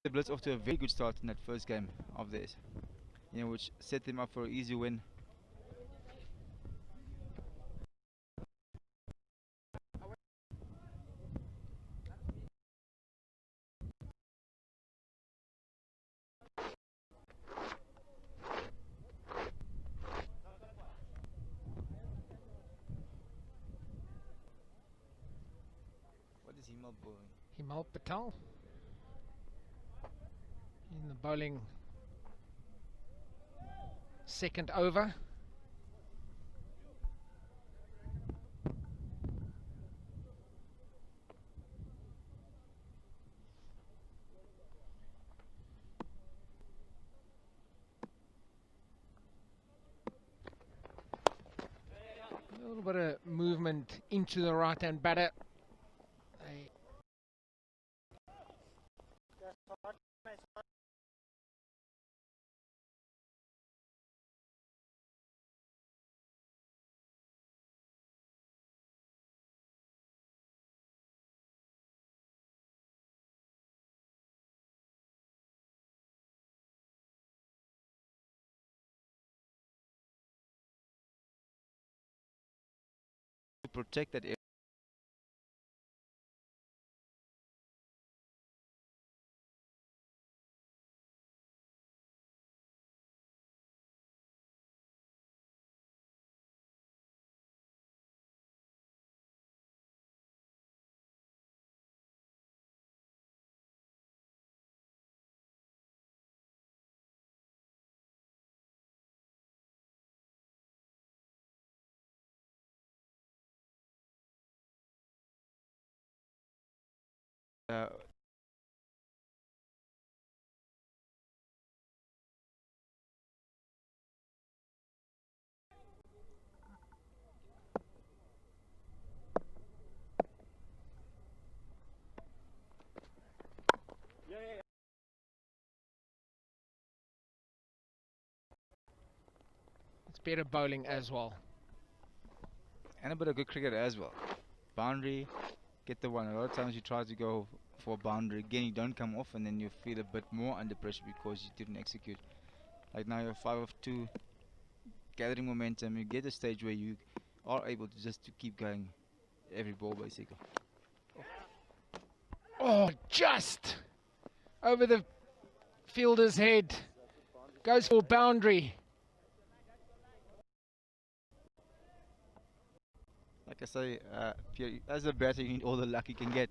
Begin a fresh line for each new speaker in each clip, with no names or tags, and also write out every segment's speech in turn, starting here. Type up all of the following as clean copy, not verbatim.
the Blitz off to a very good start in that first game of theirs, which set them up for an easy win. What is Himal bowling?
Himal Patel in the bowling second over. A little bit of movement into the right-hand batter.
To protect that area. Uh,
It's better bowling as well.
and a bit of good cricket as well. Boundary, get the one. A lot of times you try to go for a boundary. Again, you don't come off, and then you feel a bit more under pressure because you didn't execute. Like now you're 5 of 2, gathering momentum. You get a stage where you are able to just to keep going every ball basically.
Oh, just over the fielder's head. Goes for boundary.
Like I say, as a batter, you need all the luck you can get,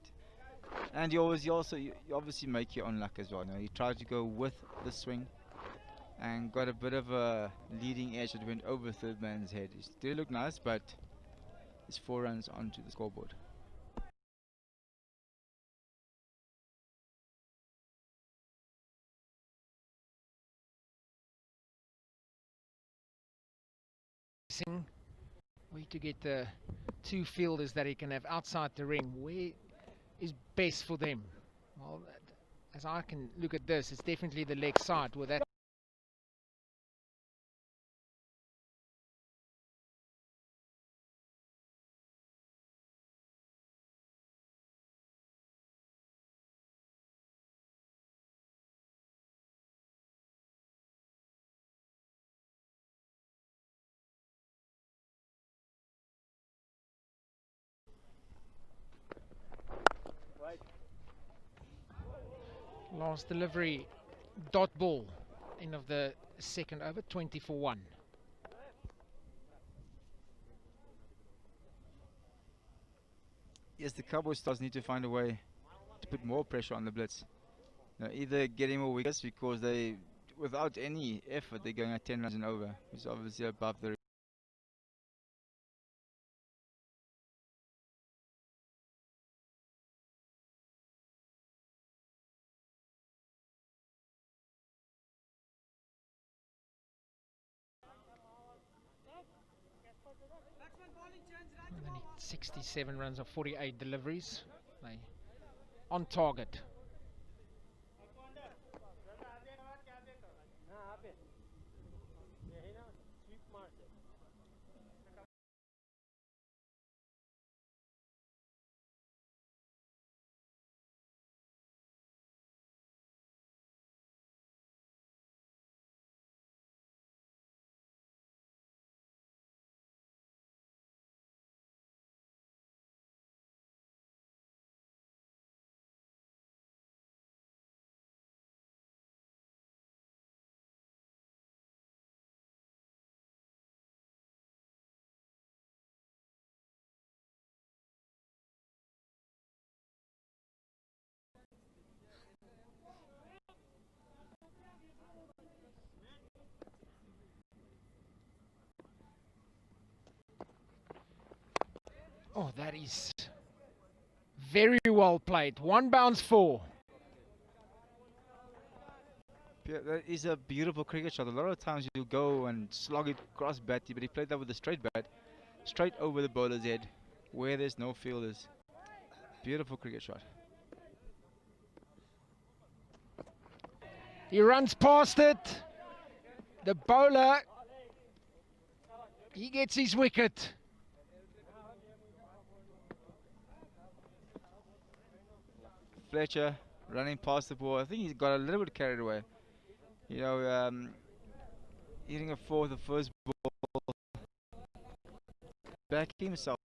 and you obviously make your own luck as well. You try to go with the swing, and got a bit of a leading edge that went over third man's head. It did look nice, but it's 4 runs onto the scoreboard.
Way to get the 2 fielders that he can have outside the ring. Where is best for them? Well, as I can look at this, it's definitely the leg side with that. Last delivery, dot ball, end of the second over, 20 for 1.
Yes, the Cowboy Stars need to find a way to put more pressure on the Blitz. Either getting more wickets because they, without any effort, they're going at 10 runs and over, which is obviously above the
And they need 67 runs of 48 deliveries. They on target. Oh, that is very well played. One bounce 4.
Yeah, that is a beautiful cricket shot. A lot of times you go and slog it cross batty, but he played that with a straight bat, straight over the bowler's head, where there's no fielders. Beautiful cricket shot.
He runs past it. The bowler, he gets his wicket.
Fletcher running past the ball. I think he's got a little bit carried away. You know, hitting a fourth, the first ball, back himself.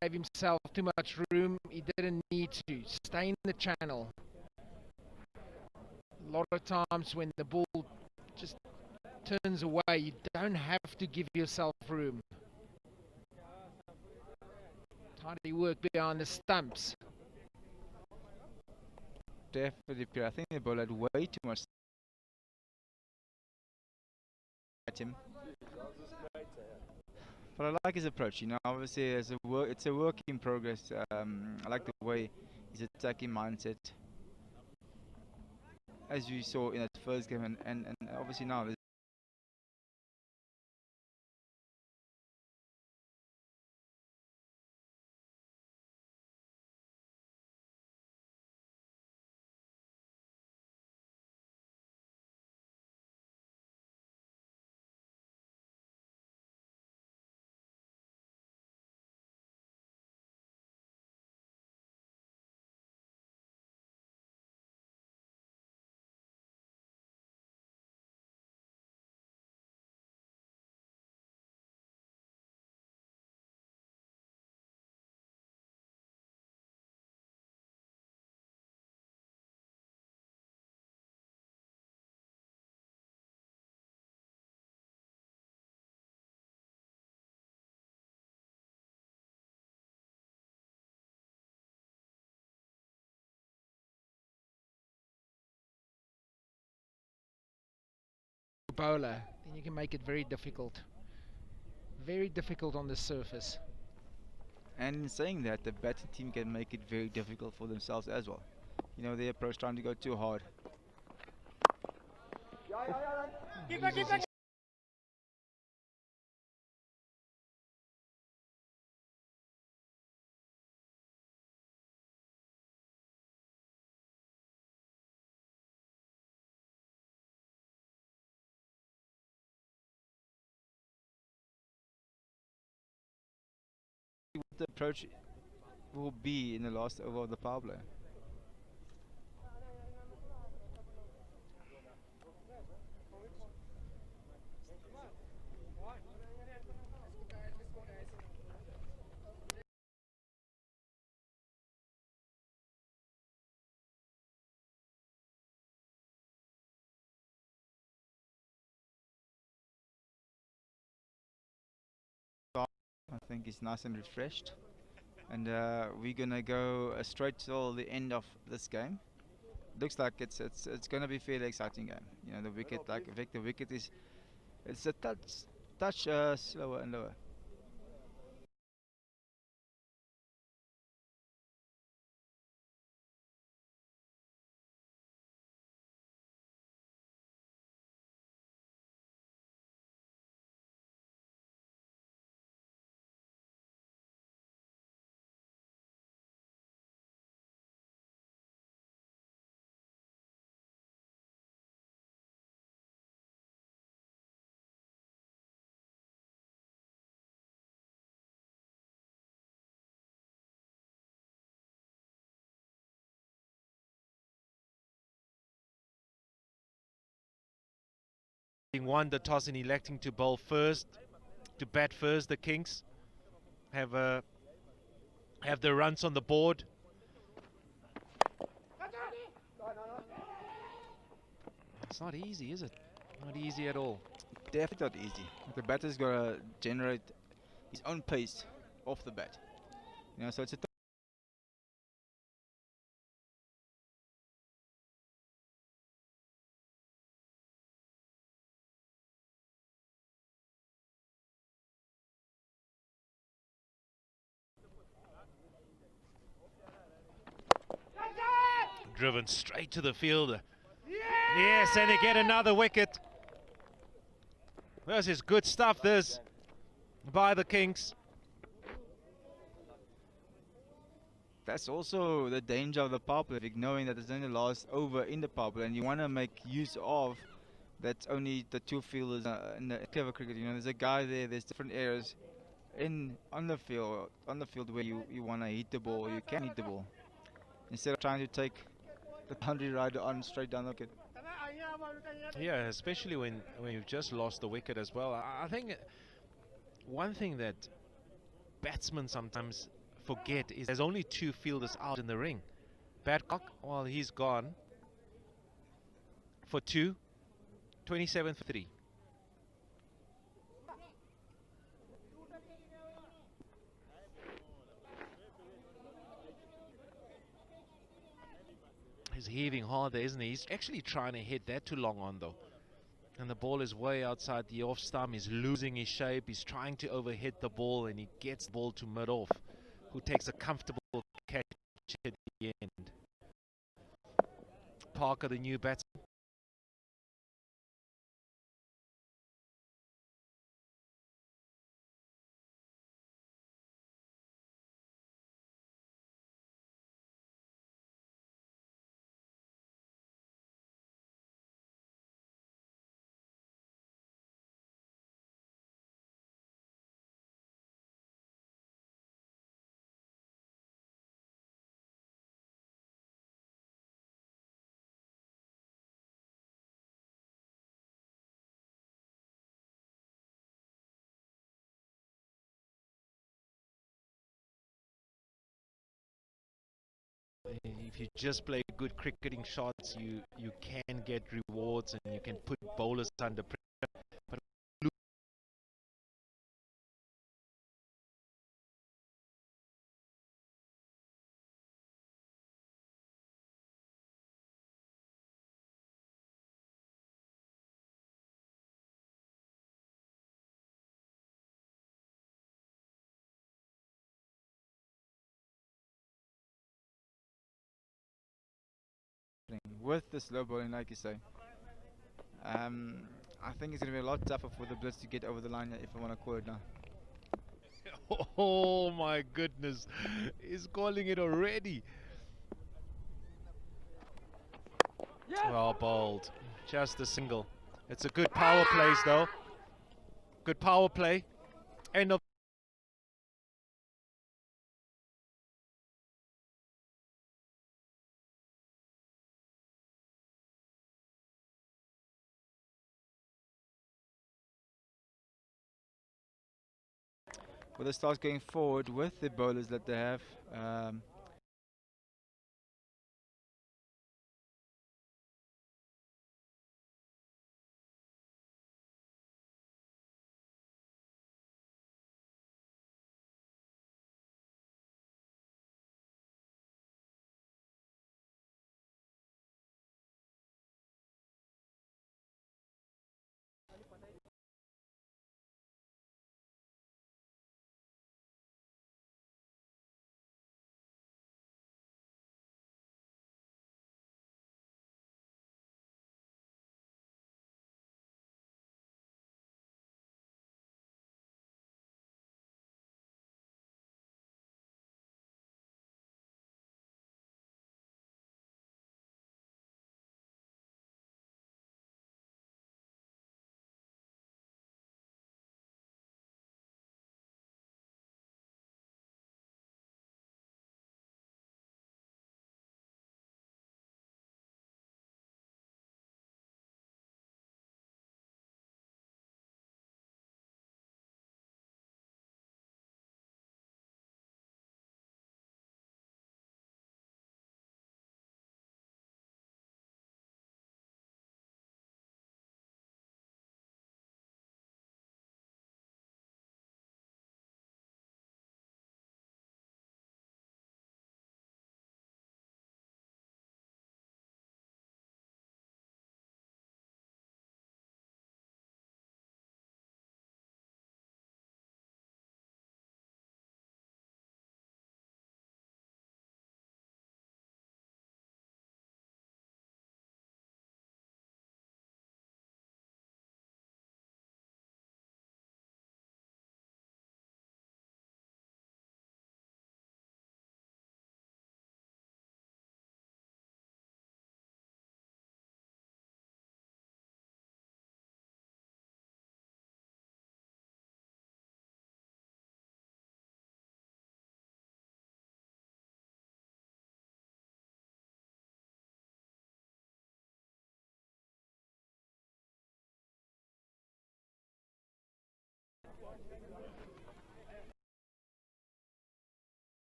Gave himself too much room. He didn't need to. Stay in the channel. A lot of times when the ball just turns away, you don't have to give yourself room. How do you work behind the stumps?
Definitely, Pierre. I think the ball had way too much at him. But I like his approach. You know, obviously it's a work in progress. I like the way his attacking mindset, as we saw in that first game, and obviously now.
Bowler, then you can make it very difficult. Very difficult on the surface.
And in saying that, the batting team can make it very difficult for themselves as well. You know, their approach trying to go too hard. What the approach will be in the last over of the power play. I think it's nice and refreshed. And we're gonna go straight till the end of this game. Looks like it's gonna be a fairly exciting game. You know, the wicket, like Vic, the wicket is it's a touch slower and lower.
Won the toss and electing to bowl first, to bat first. The Kings have the runs on the board. It's not easy, is it? Not easy at all.
Definitely not easy. The batter's gotta generate his own pace off the bat. You know, so it's a
Driven straight to the fielder. Yes, and they get another wicket. This is good stuff, this, by the Kings.
That's also the danger of the power play, knowing that it's only the last over in the power play, and you want to make use of that's only the two fielders in the clever cricket. You know, there's a guy there. There's different areas on the field where you want to hit the ball. You can hit the ball instead of trying to take the boundary rider on straight down the wicket.
Yeah, especially when you've just lost the wicket as well. I think one thing that batsmen sometimes forget is there's only two fielders out in the ring. Badcock, well, he's gone for 2, 27 for 3. He's heaving hard there, isn't he? He's actually trying to hit that too long on, though. And the ball is way outside the off stump. He's losing his shape. He's trying to overhit the ball, and he gets the ball to mid-off, who takes a comfortable catch at the end. Parker, the new batsman. If you just play good cricketing shots, you can get rewards and you can put bowlers under pressure. But
With the slow bowling, like you say, I think it's going to be a lot tougher for the Blitz to get over the line, if I want to call it now.
oh my goodness, he's calling it already. Well bowled, just a single. It's a good power plays though. Good power play. End of
With the Stars going forward with the bowlers that they have,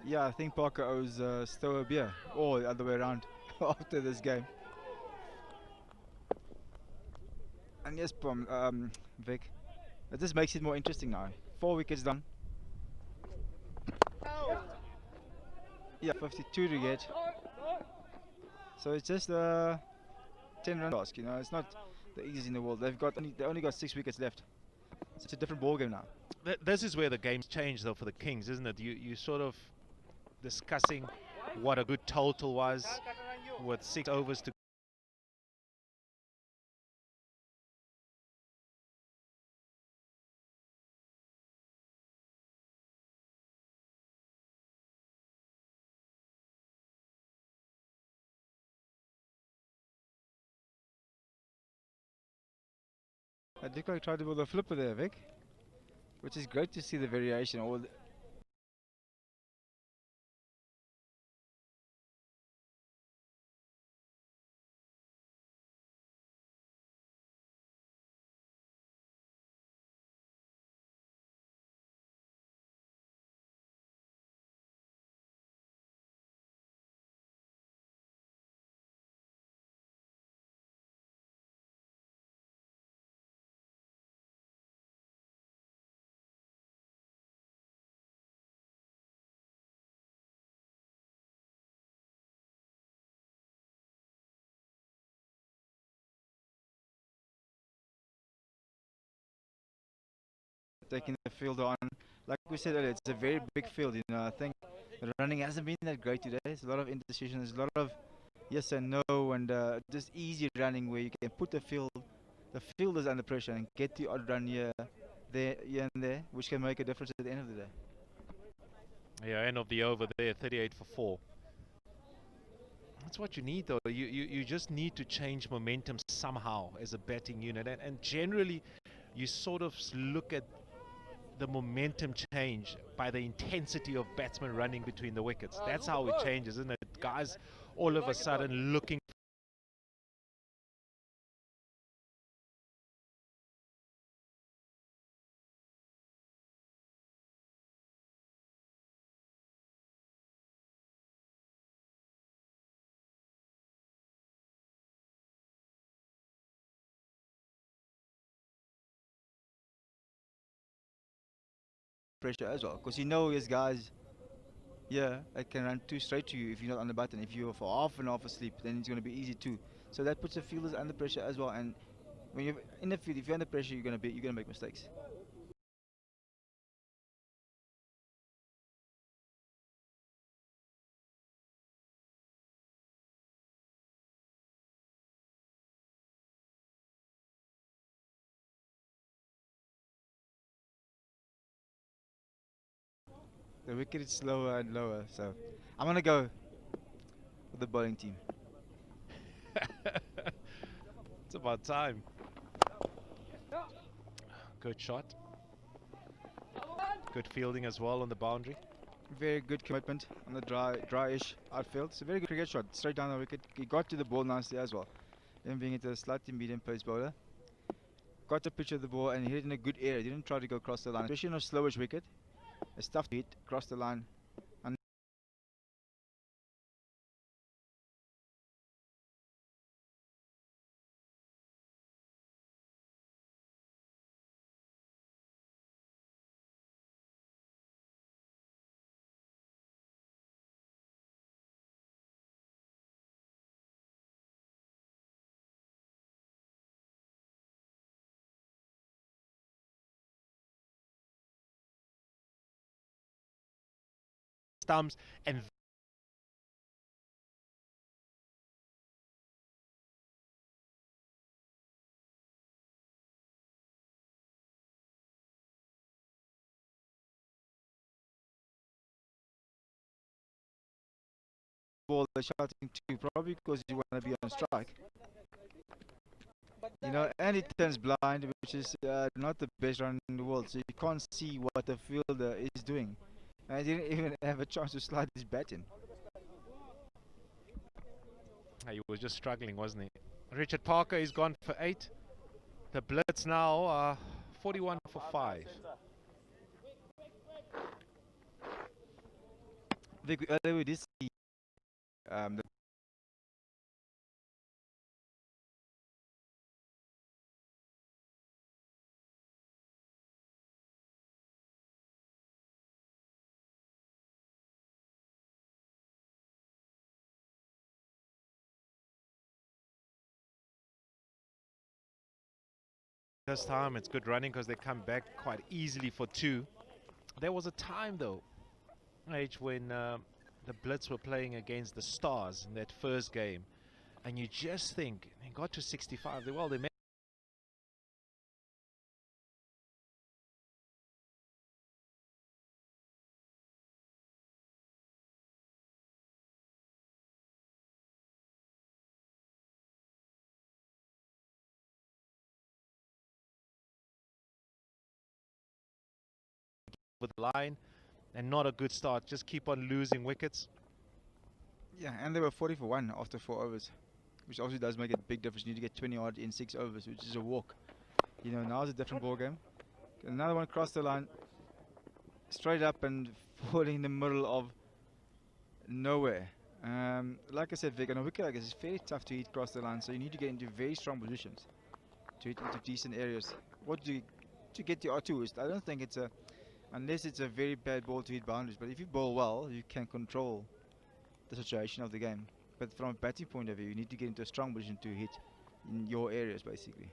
Yeah, I think Parker owes Stowe a beer, or the other way around, after this game. And yes, Vic, it just makes it more interesting now. 4 wickets done. Yeah, 52 to get. So it's just a 10-run task. It's not the easiest in the world. They only got 6 wickets left. So it's a different ball game now.
This is where the game's changed, though, for the Kings, isn't it? You sort of discussing what a good total was with 6 overs to.
I think I tried to build a flipper there, Vic, which is great to see the variation. Taking the field on. Like we said earlier, it's a very big field. I think the running hasn't been that great today. There's a lot of indecision. There's a lot of yes and no, and just easy running where you can put the fielders under pressure and get the odd run here and there, which can make a difference at the end of the day.
Yeah, end of the over there, 38 for 4. That's what you need, though. You just need to change momentum somehow as a batting unit, and generally, you sort of look at the momentum change by the intensity of batsmen running between the wickets. That's how it changes, isn't it? Guys all of a sudden looking
Pressure as well, because his guys, yeah, it can run too straight to you if you're not on the button. If you're for half and half asleep, then it's going to be easy too. So that puts the fielders under pressure as well. And when you're in the field, if you're under pressure, you're gonna make mistakes. The wicket is slower and lower, so I'm gonna go with the bowling team.
it's about time. Good shot. Good fielding as well on the boundary.
Very good commitment on the dryish outfield. It's a very good cricket shot, straight down the wicket. He got to the ball nicely as well. Him being it a slightly medium pace bowler. Got a pitch of the ball and hit it in a good area. Didn't try to go across the line, especially on a slowish wicket. It's tough to hit across the line. And
Stumps and
ball, they're shouting two, probably because you want to be on strike. And it turns blind, which is not the best run in the world, so you can't see what the fielder is doing. And he didn't even have a chance to slide his bat in.
He was just struggling, wasn't he? Richard Parker is gone for 8. The blitz now 41 for 5.
Vic, earlier we did see the
This time it's good running because they come back quite easily for 2. There was a time though, when the Blitz were playing against the Stars in that first game, and you just think they got to 65. They made with the line, and not a good start. Just keep on losing wickets.
Yeah, and they were 40 for 1 after 4 overs, which also does make a big difference. You need to get 20 odd in 6 overs, which is a walk. Now it's a different ball game. Another one crossed the line, straight up and falling in the middle of nowhere. Like I said, Vic, on a wicket, I guess it's very tough to hit across the line, so you need to get into very strong positions to hit into decent areas. To get the R2 I don't think it's unless it's a very bad ball to hit boundaries. But if you bowl well, you can control the situation of the game. But from a batting point of view, you need to get into a strong position to hit in your areas, basically.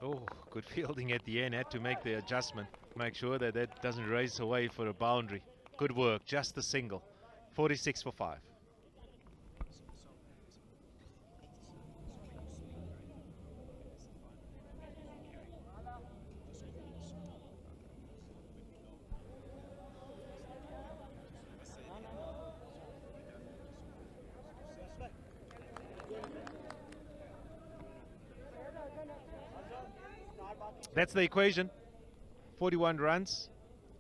Oh, good fielding at the end. Had to make the adjustment. Make sure that that doesn't race away for a boundary. Good work. Just a single. 46 for 5. That's the equation. 41 runs,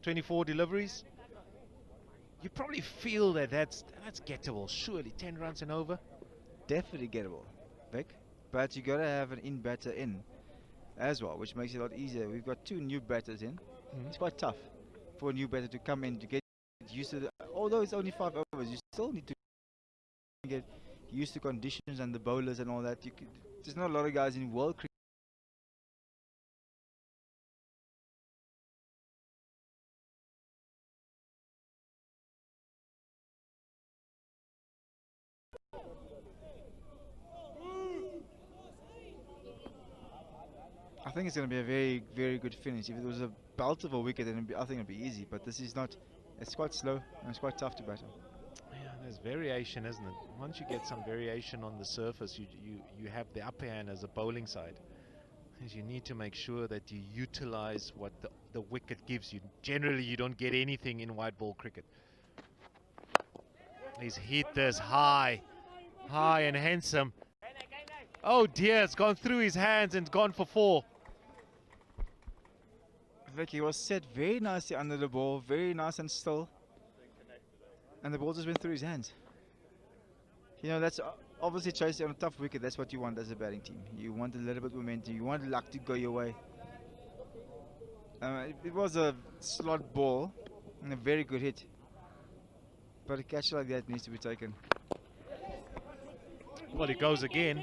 24 deliveries. You probably feel that that's gettable. Surely 10 runs and over.
Definitely gettable, Vic. But you got to have an in batter in as well, which makes it a lot easier. We've got 2 new batters in. It's quite tough for a new batter to come in to get used to although it's only 5 overs, you still need to get used to conditions and the bowlers and all that. There's not a lot of guys in world cricket. I think it's going to be a very, very good finish. If it was a belt of a wicket, then I think it'd be easy. But this is not. It's quite slow and it's quite tough to battle.
Yeah, there's variation, isn't it? Once you get some variation on the surface, you have the upper hand as a bowling side. Is you need to make sure that you utilize what the wicket gives you. Generally, you don't get anything in white ball cricket. He's hit this high and handsome. Oh dear, it's gone through his hands and gone for 4.
Vicky was set very nicely under the ball, very nice and still, and the ball just went through his hands. That's obviously chasing on a tough wicket. That's what you want as a batting team. You want a little bit of momentum. You want luck to go your way. It was a slot ball and a very good hit, but a catch like that needs to be taken.
Well, it goes again.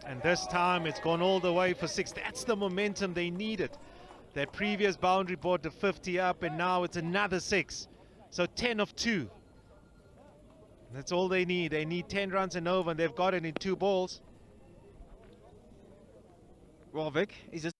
And this time it's gone all the way for 6. That's the momentum they needed. That previous boundary brought the 50 up, and now it's another 6. So 10 of 2. That's all they need. They need 10 runs and over, and they've got it in 2 balls.
Well, Vic, is this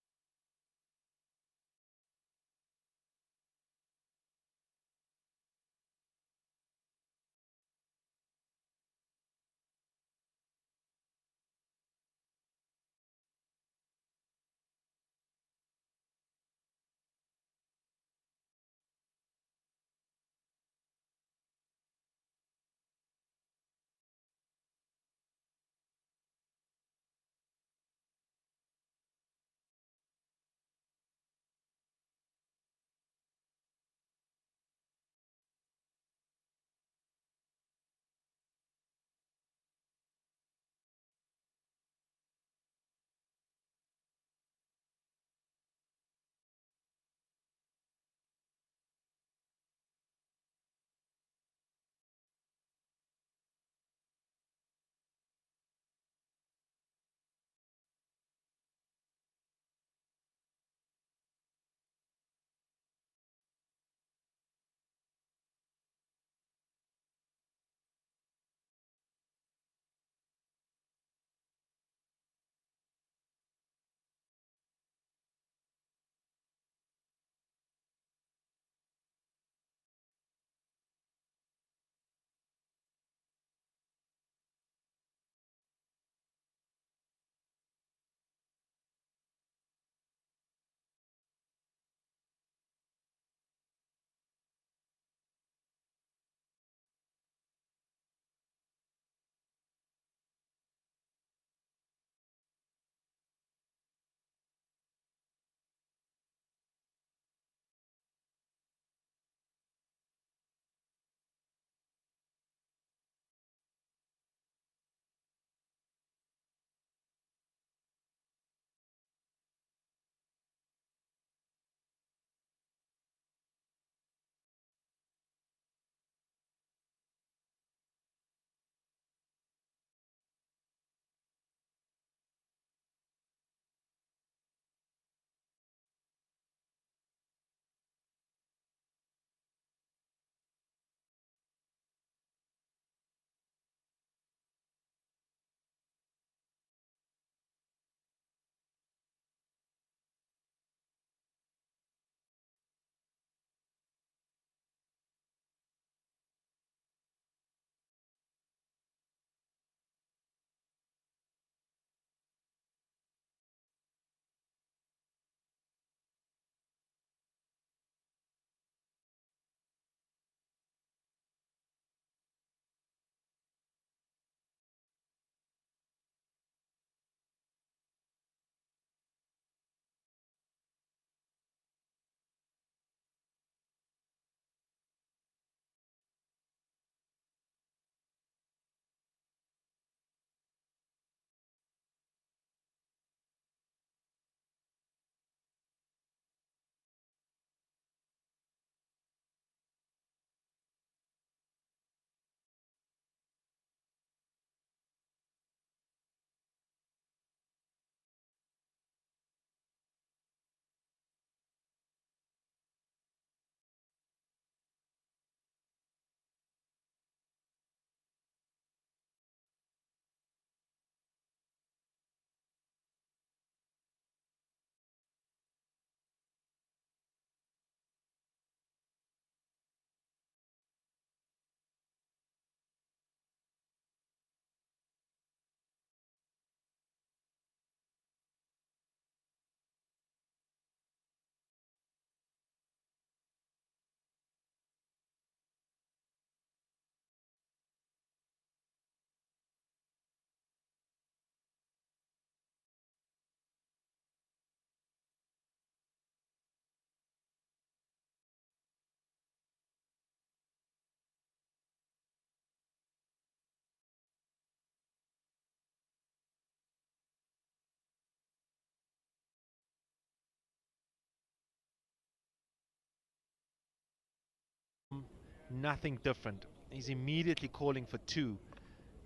Nothing different. He's immediately calling for 2.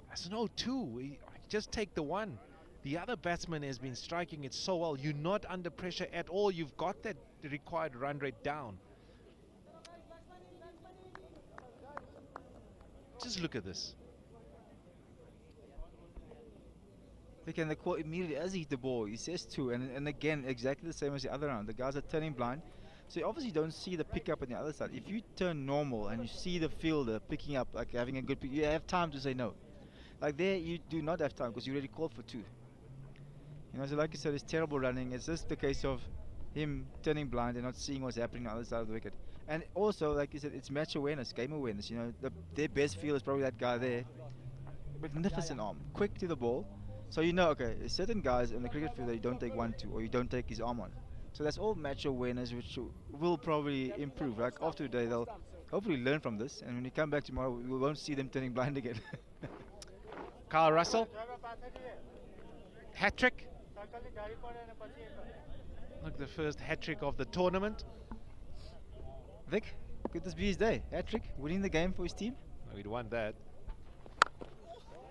There's no 2. Just take the 1. The other batsman has been striking it so well. You're not under pressure at all. You've got that required run rate down. Just look at this.
They can call immediately as he hit the ball. He says 2, and again, exactly the same as the other round. The guys are turning blind. So you obviously don't see the pickup on the other side. If you turn normal and you see the fielder picking up, like having a good pick, you have time to say no. Like there, you do not have time because you already called for 2. You know, so like you said, it's terrible running. It's just the case of him turning blind and not seeing what's happening on the other side of the wicket. And also, like you said, it's match awareness, game awareness. You know, their best field is probably that guy there. Magnificent arm, quick to the ball. So you know, okay, there's certain guys in the cricket field that you don't take 1-2 or you don't take his arm on. So that's all match awareness, which will probably improve. Like after today, they'll hopefully learn from this, and when you come back tomorrow, we won't see them turning blind again.
Carl Russell. Hat-trick. Look, the first hat-trick of the tournament.
Vic, could this be his day? Hat-trick, winning the game for his team?
Oh, he'd won that.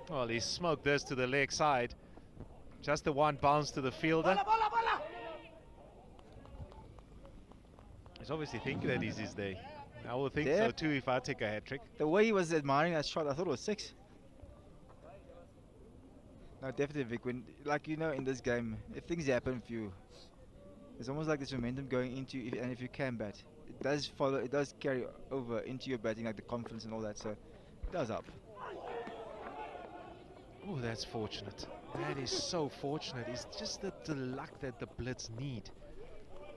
Well, he smoked this to the leg side. Just the one bounce to the fielder. He's obviously thinking that is his day. I would think so too if I take a hat-trick.
The way he was admiring that shot, I thought it was 6. No, definitely, Vic. When, like you know, in this game, if things happen for you, it's almost like this momentum going into you, and if you can bat, it does follow, it does carry over into your batting, like the confidence and all that. So it does help.
Oh, that's fortunate. That is so fortunate. It's just the luck that the Blitz need.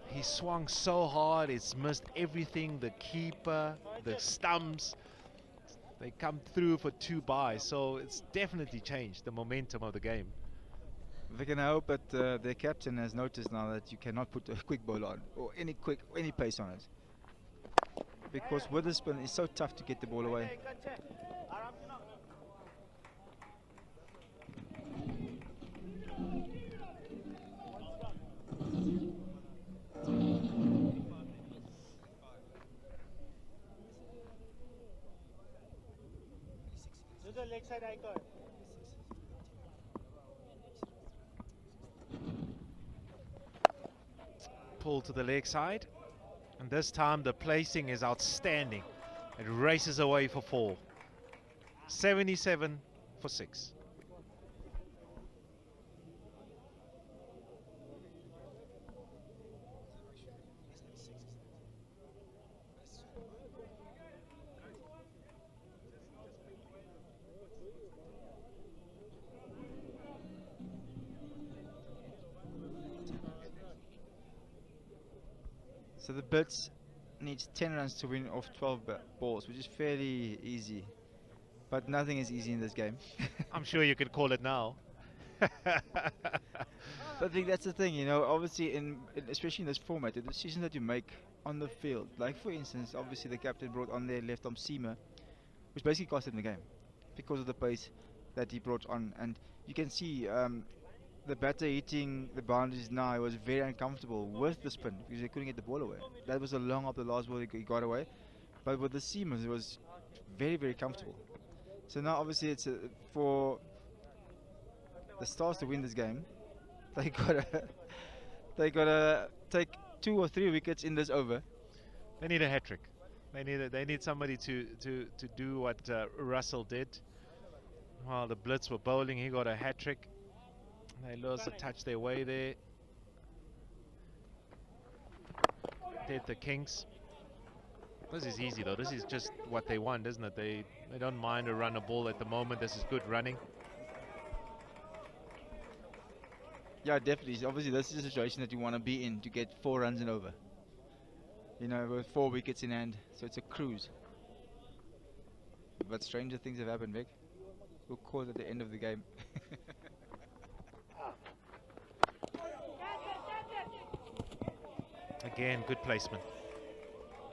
He swung so hard, it's missed everything. The keeper, the stumps, they come through for 2 byes. So it's definitely changed the momentum of the game.
Vic, and I hope that their captain has noticed now that you cannot put a quick ball on or any pace on it, because with the spin, it's so tough to get the ball away.
Pull to the leg side, and this time the placing is outstanding. It races away for 4. 77 for 6.
So the Blitz needs 10 runs to win off 12 balls, which is fairly easy. But nothing is easy in this game.
I'm sure you could call it now.
But I think that's the thing, you know, obviously especially in this format, the decisions that you make on the field, like for instance, obviously the captain brought on their left arm seamer, which basically cost him the game because of the pace that he brought on. And you can see the batter hitting the boundaries now was very uncomfortable with the spin because they couldn't get the ball away. That was a long up the last ball he got away, but with the seamers it was very, very comfortable. So now obviously it's for the Stars to win this game, they gotta take 2 or 3 wickets in this over.
They need a hat-trick. They need somebody to do what Russell did. While the Blitz were bowling, he got a hat-trick. They lost a touch their way there. Did the Kings. This is easy though. This is just what they want, isn't it? They don't mind a run a ball at the moment. This is good running.
Yeah, definitely. Obviously, this is a situation that you want to be in to get 4 runs and over. You know, with 4 wickets in hand, so it's a cruise. But stranger things have happened, Vic. We'll call it at the end of the game.
Again, good placement.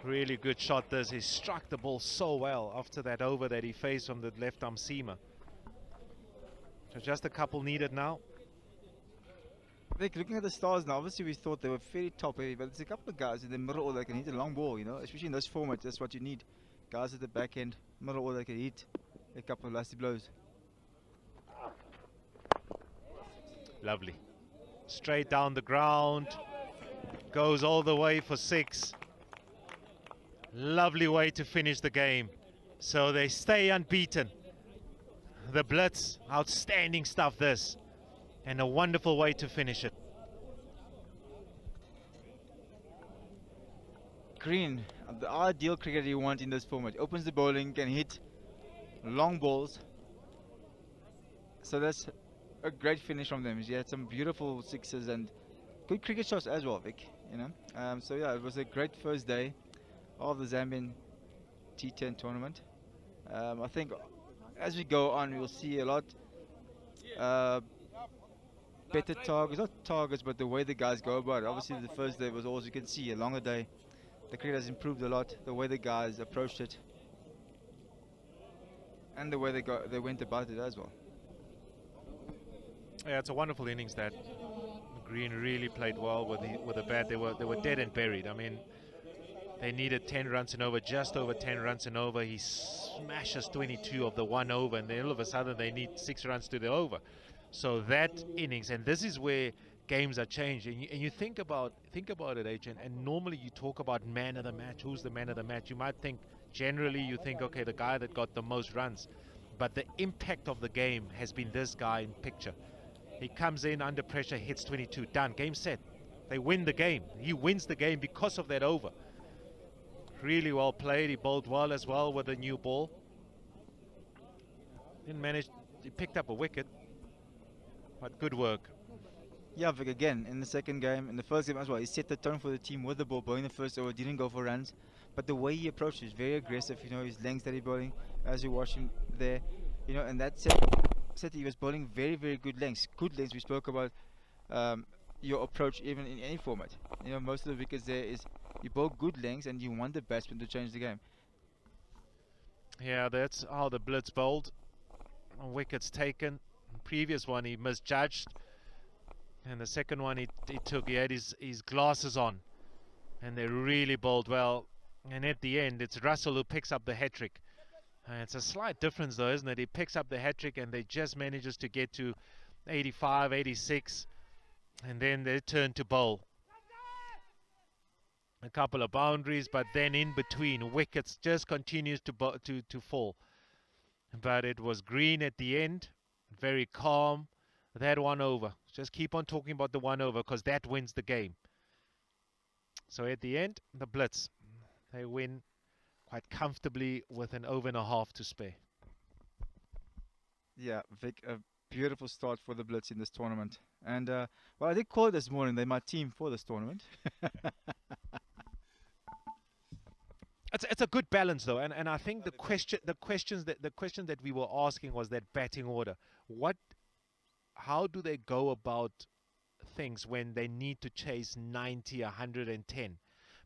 Really good shot this. He struck the ball so well after that over that he faced from the left arm seamer. So just a couple needed now.
Vic, looking at the Stars now, obviously we thought they were very top heavy, but there's a couple of guys in the middle that can hit a long ball, you know, especially in this format. That's what you need Guys at the back end, middle order can hit a couple of lusty blows.
Lovely. Straight down the ground. Goes all the way for 6. Lovely way to finish the game. So they stay unbeaten. The Blitz, outstanding stuff this. And a wonderful way to finish it.
Green, the ideal cricketer you want in this format. Opens the bowling, can hit long balls. So that's a great finish from them. He had some beautiful sixes and good cricket shots as well, Vic. You know, so yeah, it was a great first day of the Zambian T10 tournament. I think as we go on, we'll see a lot better targets, not targets, but the way the guys go about it. Obviously, the first day was always, you can see, a longer day. The cricket has improved a lot, the way the guys approached it, and the way they went about it as well.
Yeah, it's a wonderful innings that Green really played well with the bat. They were dead and buried. I mean, they needed 10 runs and over, just over 10 runs and over. He smashes 22 of the 1 over, and then all of a sudden they need 6 runs to the over. So that innings, and this is where games are changing. And you think about it, Agent. And normally you talk about man of the match. Who's the man of the match? You might think generally okay, the guy that got the most runs, but the impact of the game has been this guy in picture. He comes in under pressure, hits 22, done, game set. They win the game. He wins the game because of that over. Really well played. He bowled well as well with a new ball. Didn't manage. He picked up a wicket, but good work.
Yeah, Vic, again, in the second game, in the first game as well, he set the tone for the team with the ball, bowling the first over, didn't go for runs. But the way he approached is very aggressive, you know, his lengths that he bowling, as you watch him there, you know, and that set he was bowling very, very good lengths. Good lengths, we spoke about your approach even in any format. You know, most of the wickets there is, you bowl good lengths and you want the batsman to change the game.
Yeah, that's how the Blitz bowled. Wickets taken. Previous one he misjudged. And the second one he had his glasses on, and they really bowled well. And at the end, it's Russell who picks up the hat-trick. It's a slight difference though, isn't it? He picks up the hat-trick and they just manages to get to 85, 86, and then they turn to bowl. A couple of boundaries, but then in between, wickets just continues to fall. But it was Green at the end, very calm. That 1 over. Just keep on talking about the 1 over because that wins the game. So at the end, the Blitz, they win quite comfortably with an over and a half to spare.
Yeah, Vic, a beautiful start for the Blitz in this tournament. And, well, I did call it this morning, they're my team for this tournament.
It's a good balance though, and I think the question that we were asking was that batting order. How do they go about things when they need to chase 90, 110?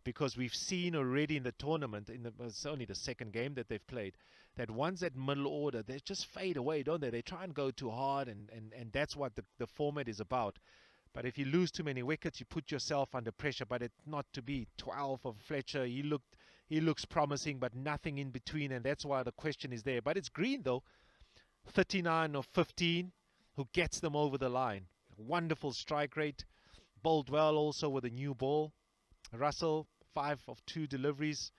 Because we've seen already in the tournament, it's only the second game that they've played, that ones at middle order, they just fade away, don't they? They try and go too hard, and that's what the format is about. But if you lose too many wickets, you put yourself under pressure. But it's not to be. 12 of Fletcher, he looks promising, but nothing in between, and that's why the question is there. But it's Green though, 39 of 15. Who gets them over the line. Wonderful strike rate. Bowled well also with a new ball. Russell, 5 of 2 deliveries.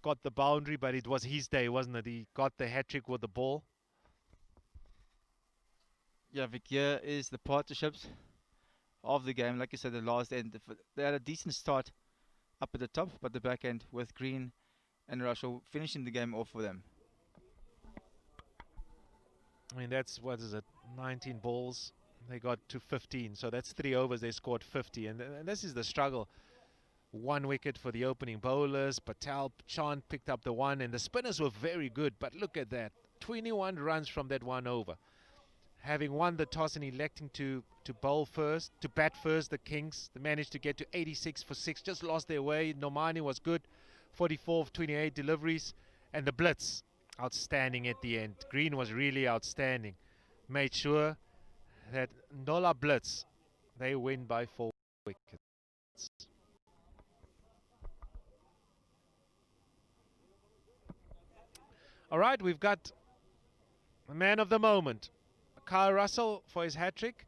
Got the boundary, but it was his day, wasn't it? He got the hat-trick with the ball.
Yeah, Vic, here is the partnerships of the game. Like you said, the last end, they had a decent start up at the top, but the back end with Green and Russell finishing the game off for them.
I mean, that's, 19 balls. They got to 15. So that's 3 overs. They scored 50. And this is the struggle. 1 wicket for the opening bowlers. Patel, Chant picked up the 1. And the spinners were very good. But look at that. 21 runs from that 1 over. Having won the toss and electing to bat first, the Kings. They managed to get to 86 for 6. Just lost their way. Nomani was good. 44 of 28 deliveries. And the Blitz. Outstanding at the end. Green was really outstanding. Made sure that Ndola Blitz, they win by 4 wickets. All right, we've got the man of the moment, Kyle Russell, for his hat trick.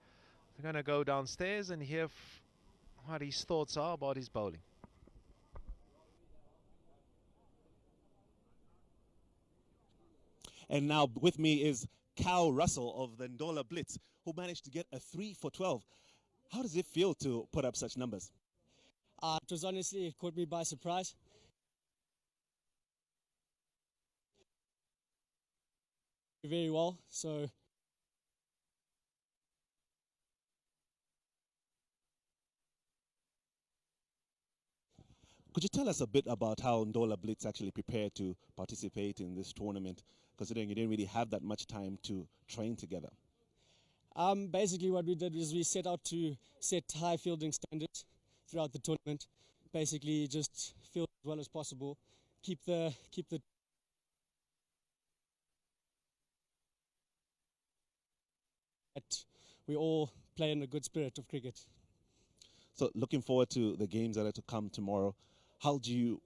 We're going to go downstairs and hear what his thoughts are about his bowling.
And now with me is Kyle Russell of the Ndola Blitz, who managed to get a 3 for 12. How does it feel to put up such numbers?
It was honestly, it caught me by surprise. Very well, so
Could you tell us a bit about how Ndola Blitz actually prepared to participate in this tournament, considering you didn't really have that much time to train together?
basically what we did is we set out to set high fielding standards throughout the tournament. Basically just field as well as possible, keep the that we all play in a good spirit of cricket.
So looking forward to the games that are to come tomorrow, how do you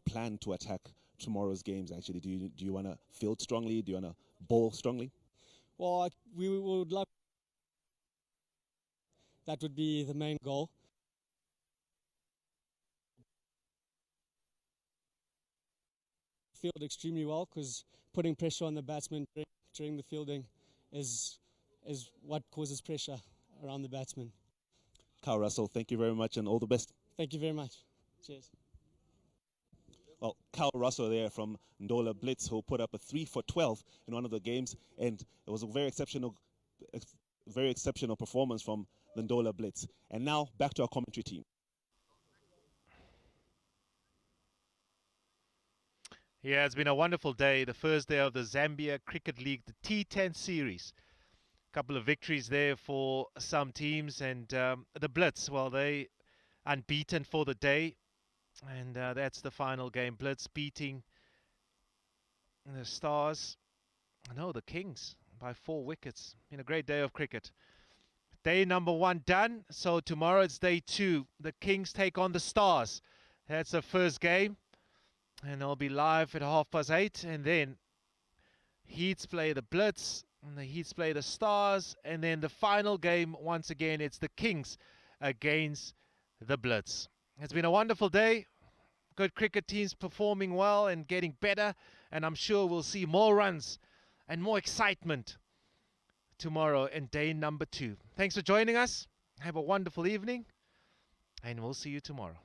plan to attack tomorrow's games actually? Do you want to field strongly? Do you want to bowl strongly?
Well, we would love, that would be the main goal. Field extremely well, because putting pressure on the batsman during the fielding is what causes pressure around the batsman.
Kyle Russell, thank you very much and all the best.
Thank you very much. Cheers.
Well, Kyle Russell there from Ndola Blitz, who put up a 3 for 12 in one of the games, and it was a very exceptional performance from the Ndola Blitz. And now back to our commentary team.
Yeah, it's been a wonderful day. The first day of the Zambia Cricket League, the T10 series. A couple of victories there for some teams, and the Blitz, well, they unbeaten for the day, and that's the final game. Blitz beating the Stars, no, the Kings, by 4 wickets. Been a great day of cricket. Day number 1 done, so tomorrow it's day 2. The Kings take on the Stars. That's the first game, and they'll be live at 8:30, and then Heats play the Blitz, and the Heats play the Stars, and then the final game, once again, it's the Kings against the Blitz. It's been a wonderful day. Good cricket teams performing well and getting better, and I'm sure we'll see more runs and more excitement tomorrow in day number 2. Thanks for joining us. Have a wonderful evening, and we'll see you tomorrow.